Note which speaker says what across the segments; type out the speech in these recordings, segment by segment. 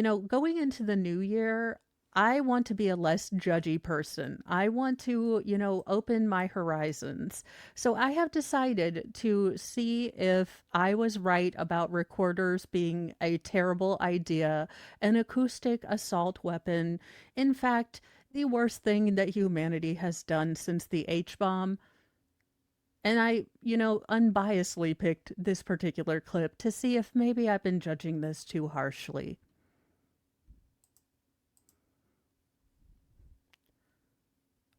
Speaker 1: Going into the new year, I want to be a less judgy person. I want to, open my horizons. So I have decided to see if I was right about recorders being a terrible idea, an acoustic assault weapon. In fact, the worst thing that humanity has done since the H bomb. And I, unbiasedly picked this particular clip to see if maybe I've been judging this too harshly.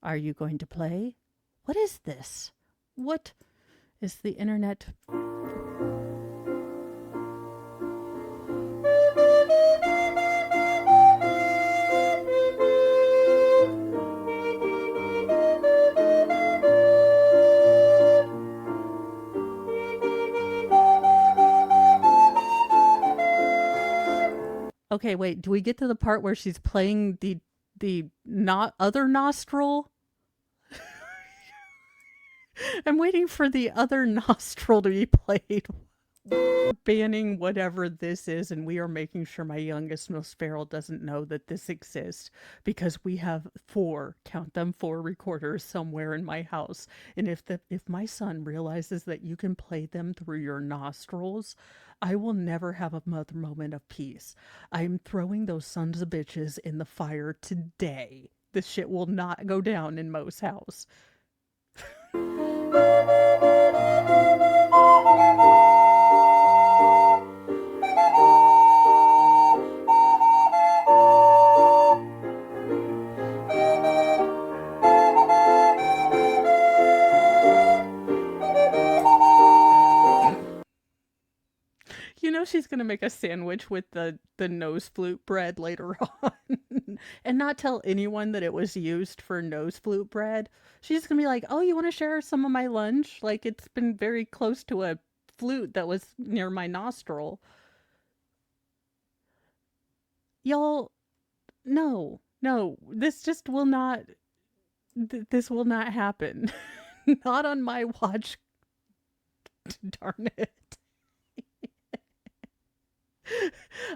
Speaker 1: Are you going to play? What is this? What is the internet? Okay, wait, do we get to the part where she's playing the not other nostril? I'm waiting for the other nostril to be played. We're banning whatever this is, and we are making sure my youngest Miss Farrell doesn't know that this exists because we have count them, 4 recorders somewhere in my house. And if my son realizes that you can play them through your nostrils, I will never have a mother moment of peace. I'm throwing those sons of bitches in the fire today. This shit will not go down in Mo's house. She's gonna make a sandwich with the nose flute bread later on and not tell anyone that it was used for nose flute bread. She's gonna be like, oh, you want to share some of my lunch? Like, it's been very close to a flute that was near my nostril. Y'all, no, this just will not, this will not happen. Not on my watch. Darn it.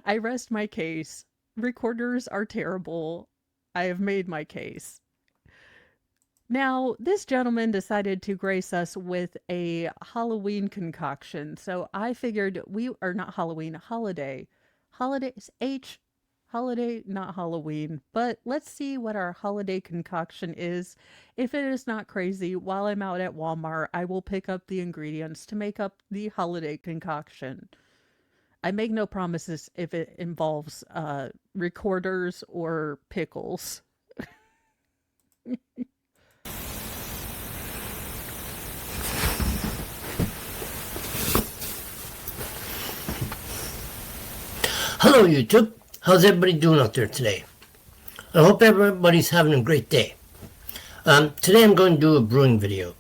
Speaker 1: I rest my case. Recorders are terrible. I have made my case. Now, this gentleman decided to grace us with a Halloween concoction. So I figured we are not Halloween, holiday. Holidays, holiday, not Halloween. But let's see what our holiday concoction is. If it is not crazy, while I'm out at Walmart, I will pick up the ingredients to make up the holiday concoction. I make no promises if it involves recorders or pickles.
Speaker 2: Hello YouTube, how's everybody doing out there today? I hope everybody's having a great day. Today I'm going to do a brewing video,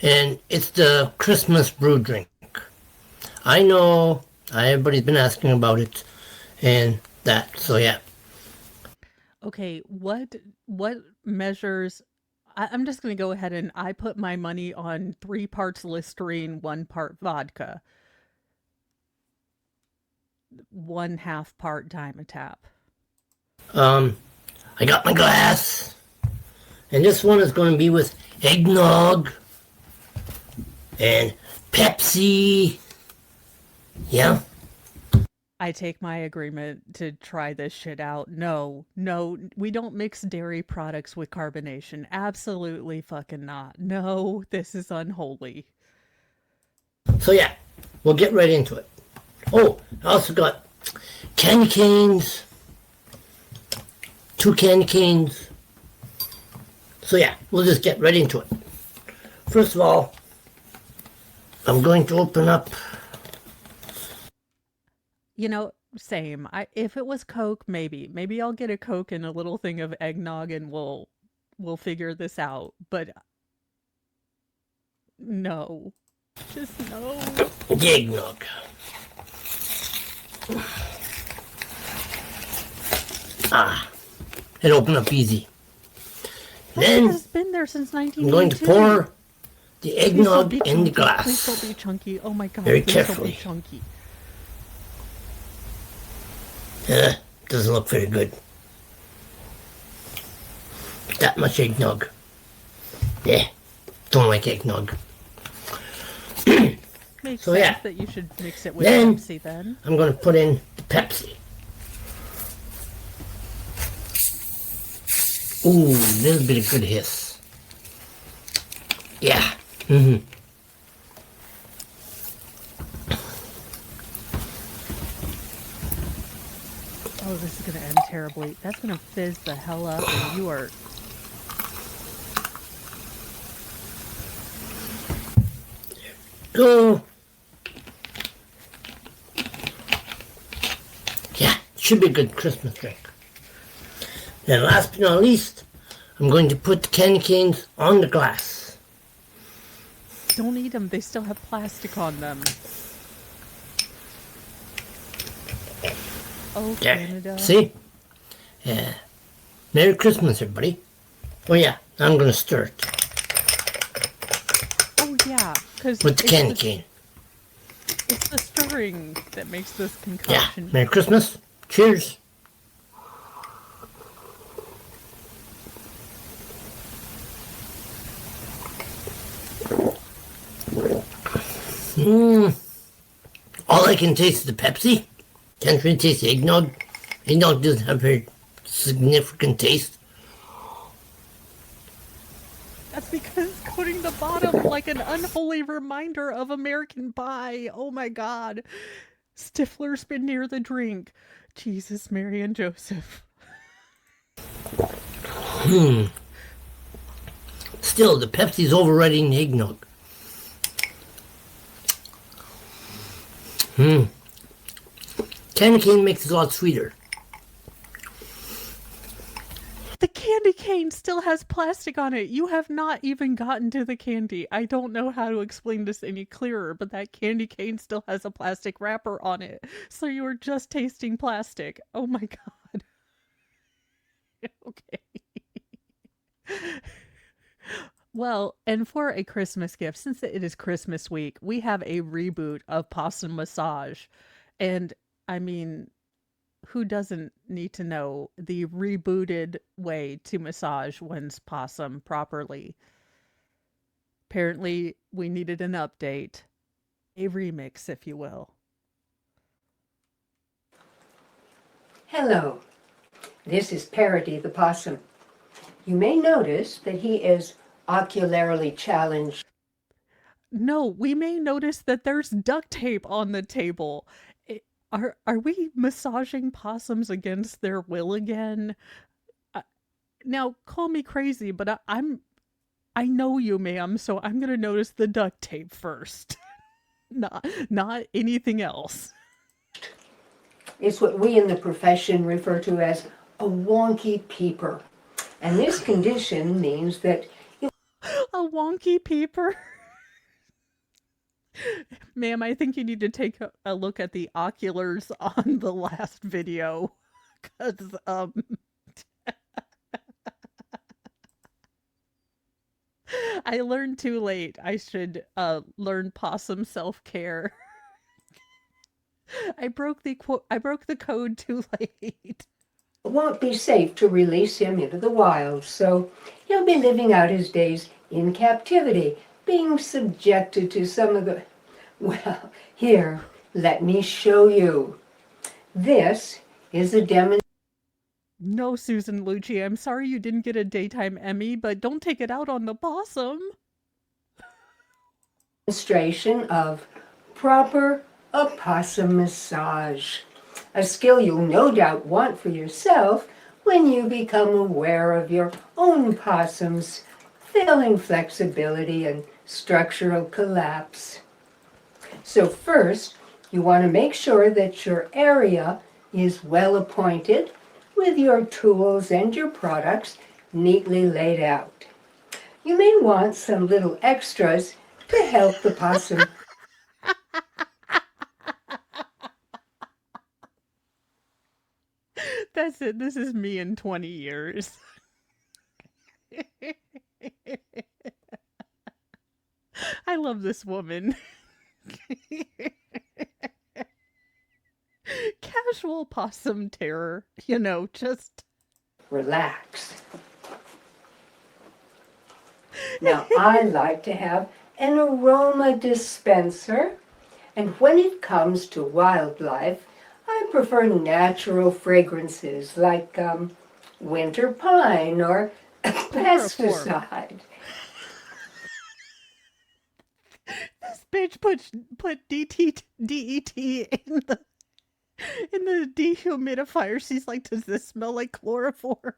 Speaker 2: and it's the Christmas brew drink. I know everybody's been asking about it and that, so yeah.
Speaker 1: Okay, what measures? I'm just going to go ahead and I put my money on 3 parts Listerine, 1 part vodka, 1/2 part Dimetapp.
Speaker 2: I got my glass, and this one is going to be with eggnog and Pepsi. Yeah.
Speaker 1: I take my agreement to try this shit out. No, we don't mix dairy products with carbonation. Absolutely fucking not. No, this is unholy.
Speaker 2: So yeah, we'll get right into it. Oh, I also got candy canes, 2 candy canes. So yeah, we'll just get right into it. First of all, I'm going to open up.
Speaker 1: Same. If it was Coke, maybe I'll get a Coke and a little thing of eggnog, and we'll figure this out. But no, just no.
Speaker 2: The eggnog. It opened up easy.
Speaker 1: Then it's been there since 1982.
Speaker 2: I'm going to pour the eggnog in the glass.
Speaker 1: Please don't be chunky. Oh my god.
Speaker 2: Very carefully.
Speaker 1: Don't be chunky.
Speaker 2: doesn't look very good. That much eggnog. Yeah, don't like eggnog.
Speaker 1: Makes
Speaker 2: So
Speaker 1: sense
Speaker 2: yeah,
Speaker 1: that you should mix it with
Speaker 2: then
Speaker 1: Pepsi then.
Speaker 2: I'm going to put in the Pepsi. Ooh, a little bit of good hiss. Yeah.
Speaker 1: Oh, this is going to end terribly. That's going to fizz the hell up, and you are.
Speaker 2: Go. Yeah, should be a good Christmas drink. Then last but not least, I'm going to put the candy canes on the glass.
Speaker 1: Don't eat them. They still have plastic on them. Oh,
Speaker 2: There.
Speaker 1: Canada.
Speaker 2: See? Yeah. Merry Christmas, everybody. Oh yeah, I'm going to stir it
Speaker 1: Oh, yeah. Because
Speaker 2: with the candy cane.
Speaker 1: it's the stirring that makes this
Speaker 2: Yeah.
Speaker 1: concoction.
Speaker 2: Merry Christmas. Cheers. All I can taste is the Pepsi. Can't really taste the eggnog. Eggnog doesn't have very significant taste.
Speaker 1: That's because it's coating the bottom like an unholy reminder of American Pie. Oh my god. Stifler's been near the drink. Jesus, Mary, and Joseph.
Speaker 2: Still, the Pepsi's overriding the eggnog. Candy cane makes it a lot sweeter.
Speaker 1: The candy cane still has plastic on it. You have not even gotten to the candy. I don't know how to explain this any clearer, but that candy cane still has a plastic wrapper on it. So you are just tasting plastic. Oh my god. Okay. Well, and for a Christmas gift, since it is Christmas week, we have a reboot of Possum Massage. And I mean, who doesn't need to know the rebooted way to massage one's possum properly? Apparently, we needed an update, a remix, if you will.
Speaker 3: Hello, this is Parody the possum. You may notice that he is ocularly challenged.
Speaker 1: No, we may notice that there's duct tape on the table. Are we massaging possums against their will again? Now, call me crazy, but I know you, ma'am, so I'm gonna notice the duct tape first. Not anything else.
Speaker 3: It's what we in the profession refer to as a wonky peeper. And this condition means that
Speaker 1: A wonky peeper. Ma'am, I think you need to take a look at the oculars on the last video. Because, I learned too late. I should learn possum self-care. I broke the code too late.
Speaker 3: it won't be safe to release him into the wild, so he'll be living out his days in captivity, being subjected to some of the... Well, here, let me show you. This is a
Speaker 1: No, Susan Lucci, I'm sorry you didn't get a daytime Emmy, but don't take it out on the possum.
Speaker 3: demonstration of proper opossum massage, a skill you'll no doubt want for yourself when you become aware of your own possum's failing flexibility and structural collapse. So first, you want to make sure that your area is well appointed with your tools and your products neatly laid out. You may want some little extras to help the possum.
Speaker 1: That's it. This is me in 20 years. I love this woman. Casual possum terror, you know, just
Speaker 3: Relax. Now, I like to have an aroma dispenser, and when it comes to wildlife, I prefer natural fragrances like winter pine or
Speaker 1: chloroform.
Speaker 3: pesticide.
Speaker 1: This bitch put DET in the dehumidifier. She's like, does this smell like chloroform?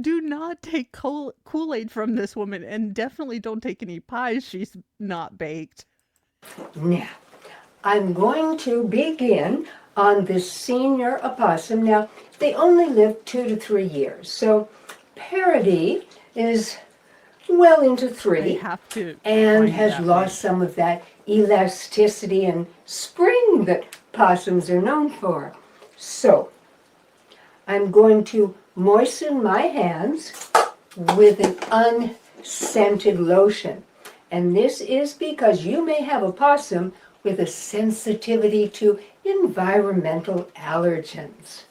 Speaker 1: Do not take Kool-Aid from this woman, and definitely don't take any pies she's not baked.
Speaker 3: Now, I'm going to begin on the senior opossum. Now, they only live 2 to 3 years, so Parody is well into
Speaker 1: I
Speaker 3: 3
Speaker 1: have to
Speaker 3: and
Speaker 1: find
Speaker 3: has
Speaker 1: that one.
Speaker 3: lost some of that elasticity and spring that possums are known for. So, I'm going to moisten my hands with an unscented lotion. And this is because you may have a possum with a sensitivity to environmental allergens.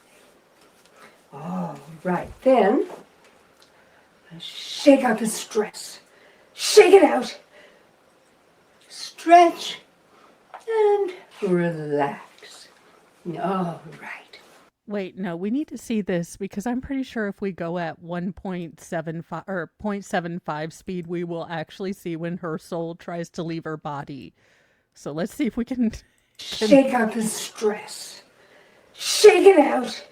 Speaker 3: All right, then shake out the stress. Shake it out. Stretch and relax. All right.
Speaker 1: Wait, no, we need to see this because I'm pretty sure if we go at 1.75 or 0.75 speed, we will actually see when her soul tries to leave her body. So let's see if we can
Speaker 3: Shake out the stress. Shake it out.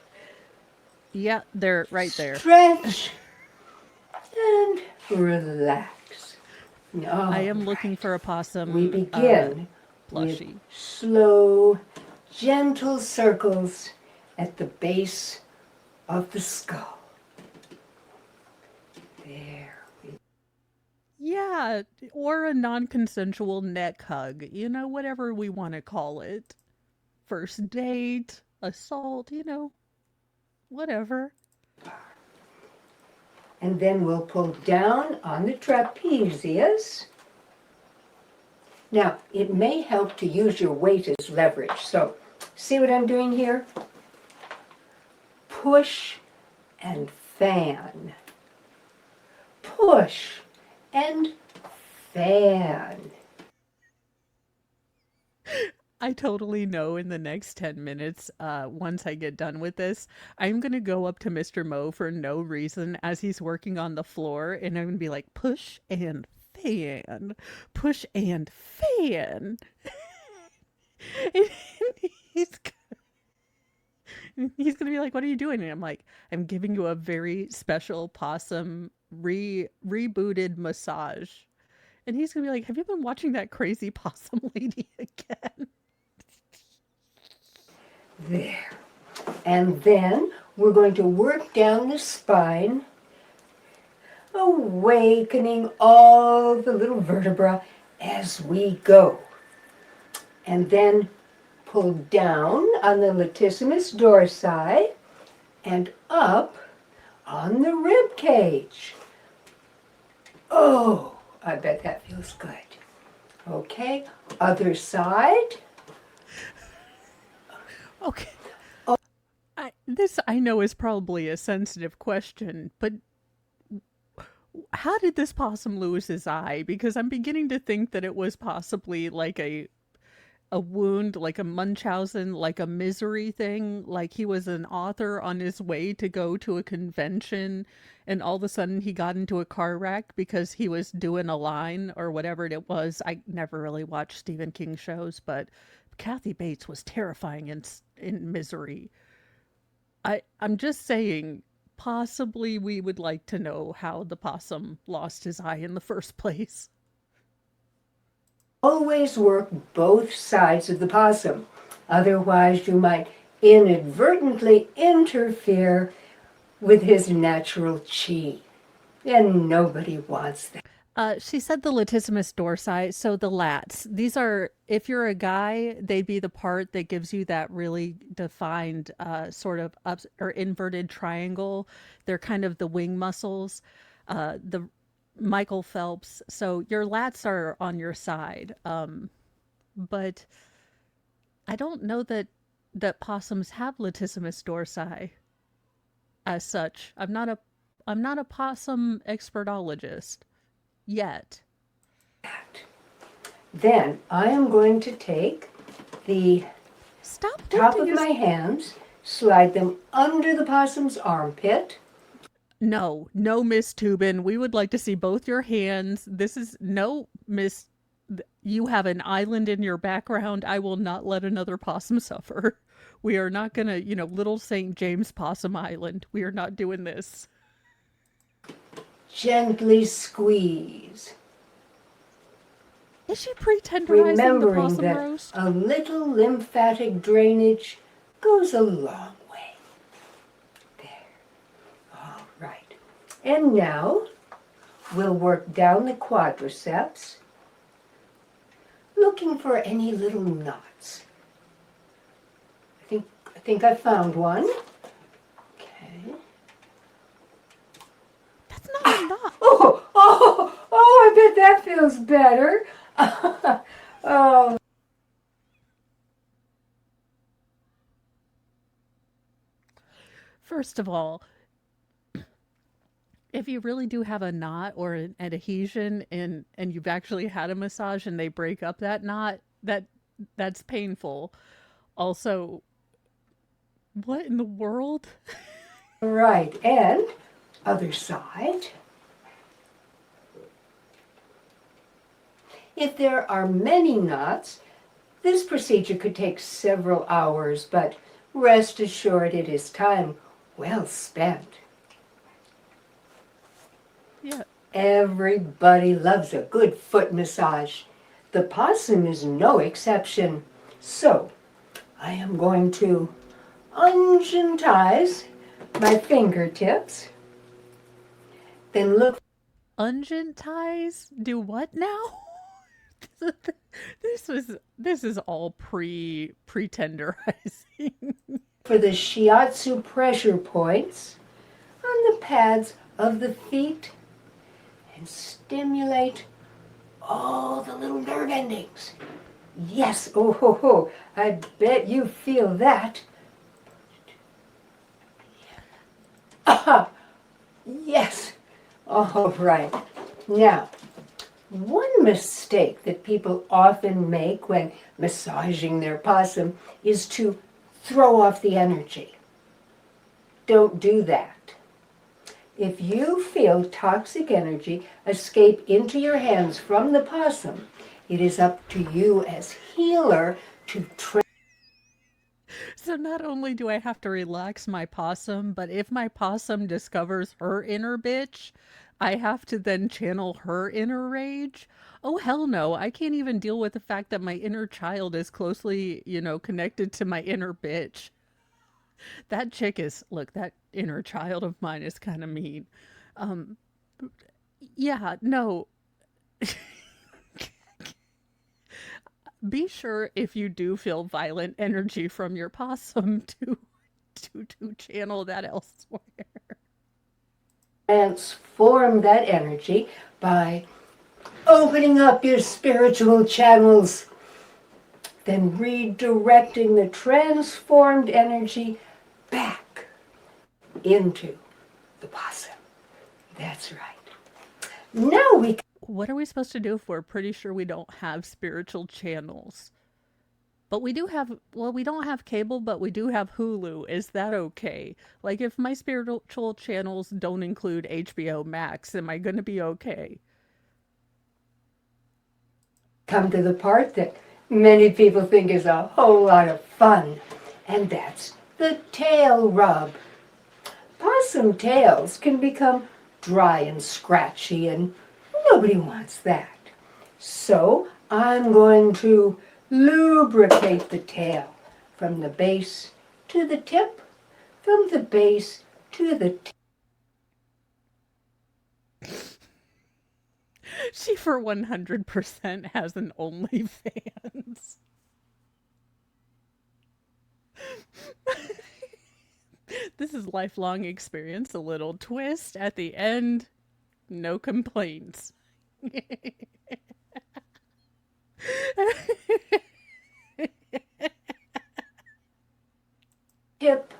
Speaker 1: yeah, they're right there.
Speaker 3: Stretch and relax.
Speaker 1: I
Speaker 3: All
Speaker 1: am looking
Speaker 3: right.
Speaker 1: for a
Speaker 3: We
Speaker 1: possum
Speaker 3: begin with
Speaker 1: plushie.
Speaker 3: slow, gentle circles at the base of the skull. There.
Speaker 1: Yeah, or a non-consensual neck hug, you know, whatever we want to call it. First date, assault, you know, whatever.
Speaker 3: And then we'll pull down on the trapezius. Now, it may help to use your weight as leverage. So, see what I'm doing here? Push and fan. Push and fan.
Speaker 1: I totally know in the next 10 minutes, once I get done with this, I'm going to go up to Mr. Mo for no reason as he's working on the floor, and I'm going to be like, push and fan. And he's, he's going to be like, what are you doing? And I'm like, I'm giving you a very special possum rebooted massage. And he's going to be like, have you been watching that crazy possum lady again?
Speaker 3: There. And then we're going to work down the spine, awakening all the little vertebra as we go. And then pull down on the latissimus dorsi and up on the rib cage. Oh, I bet that feels good. Okay, other side.
Speaker 1: Okay. This I know is probably a sensitive question, but how did this possum lose his eye? Because I'm beginning to think that it was possibly like a wound, like a Munchausen, like a misery thing, like he was an author on his way to go to a convention and all of a sudden he got into a car wreck because he was doing a line or whatever it was. I never really watched Stephen King shows, but Kathy Bates was terrifying in Misery. I'm just saying, possibly we would like to know how the possum lost his eye in the first place.
Speaker 3: Always work both sides of the possum. Otherwise, you might inadvertently interfere with his natural chi. And nobody wants that.
Speaker 1: She said the latissimus dorsi, so the lats. These are, if you're a guy, they'd be the part that gives you that really defined sort of up or inverted triangle. They're kind of the wing muscles. The Michael Phelps. So your lats are on your side. But I don't know that possums have latissimus dorsi as such. I'm not a possum expertologist yet.
Speaker 3: Then I am going to take the
Speaker 1: Stop
Speaker 3: top
Speaker 1: lifting
Speaker 3: of
Speaker 1: your.
Speaker 3: my hands, slide them under the possum's armpit.
Speaker 1: No, no, Miss Tubin. We would like to see both your hands. This is no, Miss. You have an island in your background. I will not let another possum suffer. We are not gonna, Little St. James Possum Island. We are not doing this.
Speaker 3: Gently squeeze,
Speaker 1: Is she pre-tenderizing the
Speaker 3: remembering
Speaker 1: possum
Speaker 3: that
Speaker 1: roast?
Speaker 3: a little lymphatic drainage goes a long way. There. All right. And now we'll work down the quadriceps, looking for any little knots. I think I found one. Okay.
Speaker 1: That's not a knot.
Speaker 3: I bet that feels better. Oh,
Speaker 1: First of all, if you really do have a knot or an adhesion and you've actually had a massage and they break up that knot, that's painful. Also, what in the world?
Speaker 3: right. And other side. If there are many knots, this procedure could take several hours, but rest assured it is time well spent.
Speaker 1: Yeah.
Speaker 3: Everybody loves a good foot massage. The possum is no exception. So, I am going to ungentize my fingertips, then look.
Speaker 1: Ungent ties do what now? This is all pre-tenderizing.
Speaker 3: For the shiatsu pressure points on the pads of the feet and stimulate all the little nerve endings. Yes, oh ho ho, I bet you feel that. Ah, yes, all right. Now, one mistake that people often make when massaging their possum is to throw off the energy. Don't do that. If you feel toxic energy escape into your hands from the possum, it is up to you as healer to
Speaker 1: So not only do I have to relax my possum, but if my possum discovers her inner bitch, I have to then channel her inner rage. Oh hell no, I can't even deal with the fact that my inner child is closely, connected to my inner bitch. That chick is, look, that inner child of mine is kind of mean. Um yeah, no. Be sure if you do feel violent energy from your possum to channel that elsewhere.
Speaker 3: transform that energy by opening up your spiritual channels, then redirecting the transformed energy back into the possum. That's right. Now we
Speaker 1: What are we supposed to do if we're pretty sure we don't have spiritual channels? But we do have, well, we don't have cable, but we do have Hulu. Is that okay? Like, if my spiritual channels don't include HBO Max, am I going to be okay?
Speaker 3: come to the part that many people think is a whole lot of fun, and that's the tail rub. Possum tails can become dry and scratchy, and nobody wants that. So I'm going to lubricate the tail from the base to the tip, from the base to the tip.
Speaker 1: She for 100% has an OnlyFans. This is lifelong experience, a little twist at the end. No complaints.
Speaker 3: Hip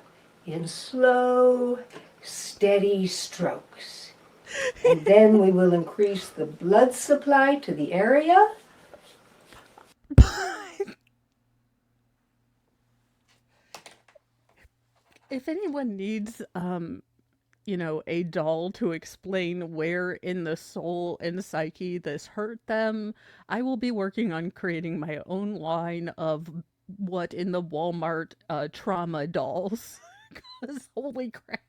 Speaker 3: in slow, steady strokes. And then we will increase the blood supply to the area.
Speaker 1: If anyone needs a doll to explain where in the soul and psyche this hurt them, I will be working on creating my own line of what in the Walmart trauma dolls. Because holy crap.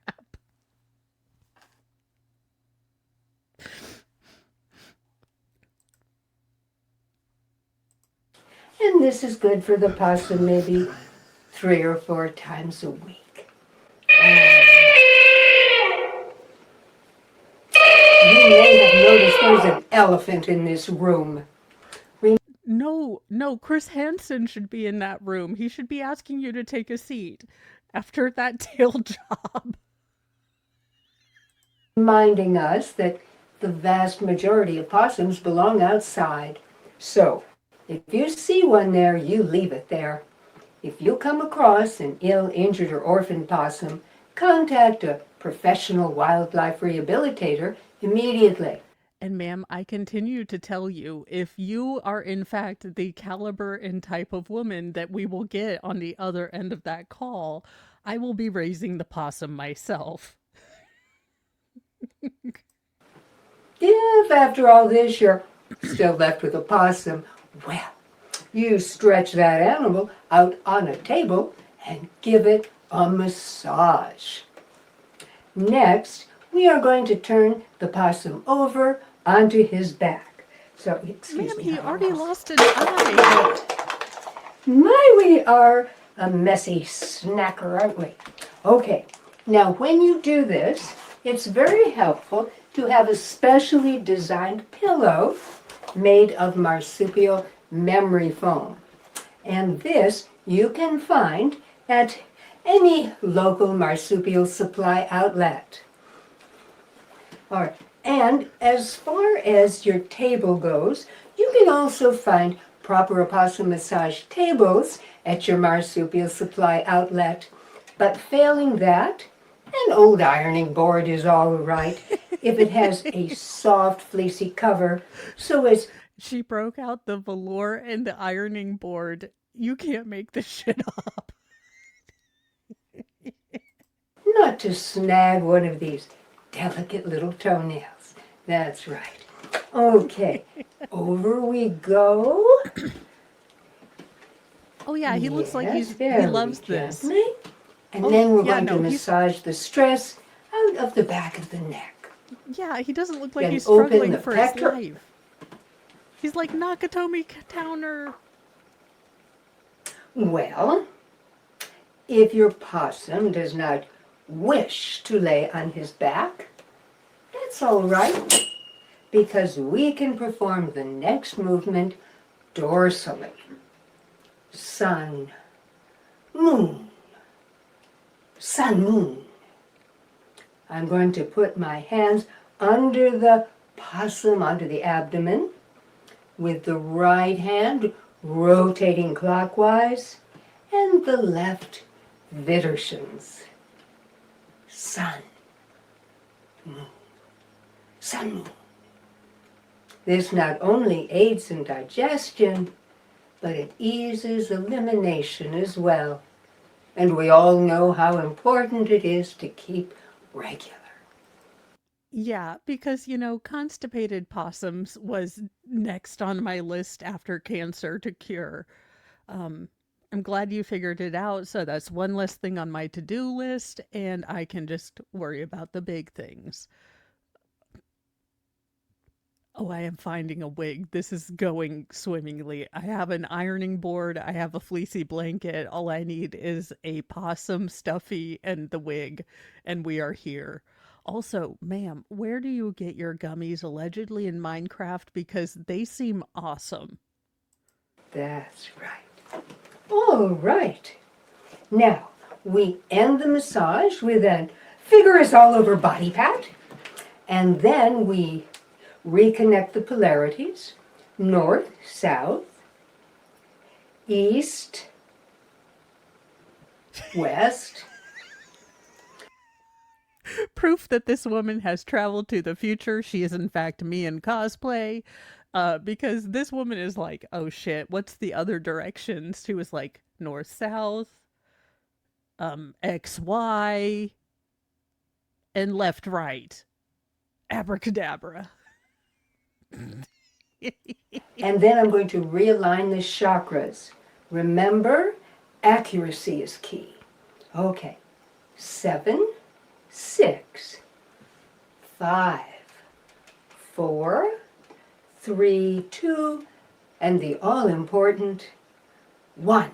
Speaker 3: And this is good for the possum maybe 3 or 4 times a week. You may have noticed there's an elephant in this room.
Speaker 1: No, Chris Hansen should be in that room. He should be asking you to take a seat after that tail job.
Speaker 3: Reminding us that the vast majority of possums belong outside. So, if you see one there, you leave it there. If you come across an ill, injured, or orphaned possum, contact a professional wildlife rehabilitator immediately.
Speaker 1: And ma'am, I continue to tell you, if you are in fact the caliber and type of woman that we will get on the other end of that call, I will be raising the possum myself.
Speaker 3: If after all this you're still left with a possum, well, you stretch that animal out on a table and give it a massage. Next, we are going to turn the possum over onto his back. So, excuse
Speaker 1: Ma'am,
Speaker 3: me.
Speaker 1: he already lost an eye.
Speaker 3: We are a messy snacker, aren't we? Okay, now when you do this, it's very helpful to have a specially designed pillow made of marsupial memory foam. And this you can find at any local marsupial supply outlet. All right. And as far as your table goes, you can also find proper opossum massage tables at your marsupial supply outlet. But failing that, an old ironing board is all right if it has a soft, fleecy cover, so as
Speaker 1: She broke out the velour and the ironing board. You can't make this shit up.
Speaker 3: not to snag one of these delicate little toenails. That's right. Okay, over we go.
Speaker 1: Oh yeah, he looks like he
Speaker 3: very
Speaker 1: loves this.
Speaker 3: gently. And
Speaker 1: Oh,
Speaker 3: then we're
Speaker 1: yeah,
Speaker 3: going
Speaker 1: no,
Speaker 3: to
Speaker 1: he's-
Speaker 3: massage the stress out of the back of the neck.
Speaker 1: Yeah, he doesn't look like
Speaker 3: Then
Speaker 1: he's
Speaker 3: open
Speaker 1: struggling
Speaker 3: the
Speaker 1: for his
Speaker 3: pector-
Speaker 1: life. He's like Nakatomi Towner.
Speaker 3: Well, if your possum does not wish to lay on his back, that's all right, because we can perform the next movement dorsally. Sun, moon, sun, moon. I'm going to put my hands under the possum, under the abdomen, with the right hand rotating clockwise and the left Widershins. Sun, moon, sun, moon. This not only aids in digestion, but it eases elimination as well. And we all know how important it is to keep regular.
Speaker 1: Yeah, because, constipated possums was next on my list after cancer to cure. I'm glad you figured it out, so that's one less thing on my to-do list, and I can just worry about the big things. Oh, I am finding a wig. This is going swimmingly. I have an ironing board, I have a fleecy blanket. All I need is a possum stuffy and the wig, and we are here. Also, ma'am, where do you get your gummies allegedly in Minecraft? Because they seem awesome.
Speaker 3: That's right. All right. Now, we end the massage with a vigorous all-over body pat. And then we reconnect the polarities, north, south, east, west.
Speaker 1: Proof that this woman has traveled to the future. She is, in fact, me in cosplay. Because this woman is like, oh shit, what's the other directions? She was like, north, south, X, Y, and left, right. Abracadabra.
Speaker 3: And then I'm going to realign the chakras. Remember, accuracy is key. Okay, 7, 6, 5, 4, 3, 2, and the all-important 1,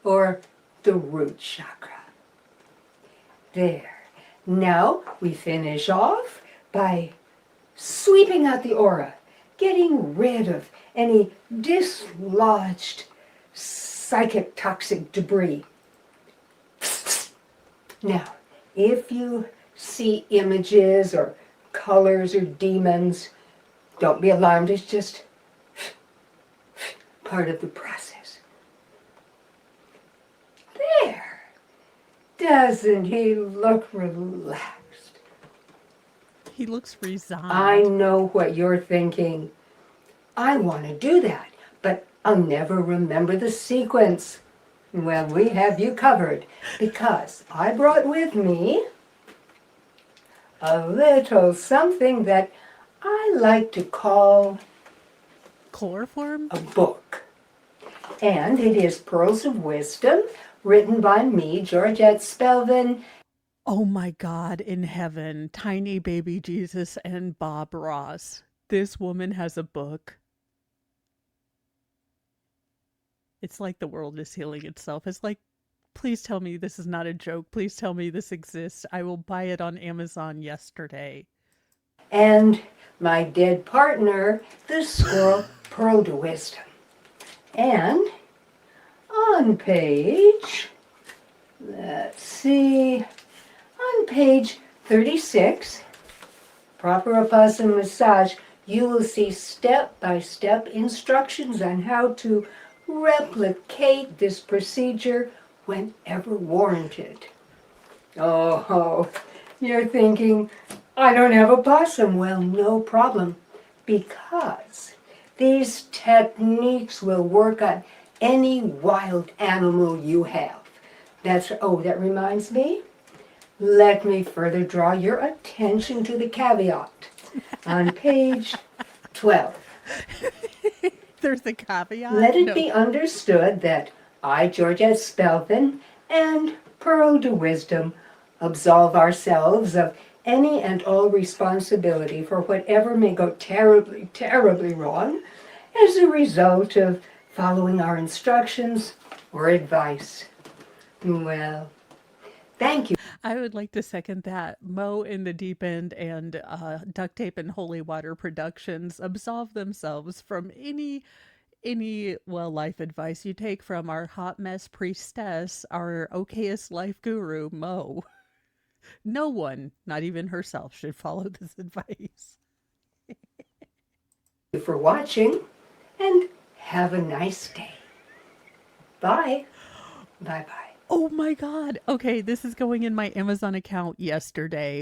Speaker 3: or the root chakra. There. Now we finish off by sweeping out the aura, getting rid of any dislodged psychic toxic debris. Now, if you see images or colors or demons, don't be alarmed, it's just part of the process. There. Doesn't he look relaxed?
Speaker 1: He looks resigned.
Speaker 3: I know what you're thinking. I want to do that, but I'll never remember the sequence. Well, we have you covered, because I brought with me a little something that I like to call
Speaker 1: Chloroform?
Speaker 3: a book. And it is Pearls of Wisdom, written by me, Georgette Spelvin.
Speaker 1: Oh my God, in heaven, tiny baby Jesus and Bob Ross. This woman has a book. It's like the world is healing itself. It's like, please tell me this is not a joke. Please tell me this exists. I will buy it on Amazon yesterday.
Speaker 3: And my dead partner, the squirrel, Pearl to Wisdom. And on page, let's see, on page 36, Proper Opossum Massage, you will see step-by-step instructions on how to replicate this procedure whenever warranted. Oh, you're thinking, I don't have a possum. Well, no problem, because these techniques will work on any wild animal you have. That reminds me. Let me further draw your attention to the caveat on page 12.
Speaker 1: There's a caveat.
Speaker 3: Let it be understood that I, Georgette Spelvin, and Pearl to Wisdom absolve ourselves of any and all responsibility for whatever may go terribly, terribly wrong as a result of following our instructions or advice. Well, thank you.
Speaker 1: I would like to second that. Mo in the Deep End and Duct Tape and Holy Water Productions absolve themselves from any life advice you take from our hot mess priestess, our okayest life guru, Mo. No one, not even herself, should follow this advice.
Speaker 3: For watching, and have a nice day. Bye. Bye-bye.
Speaker 1: Oh my God. Okay, this is going in my Amazon account yesterday.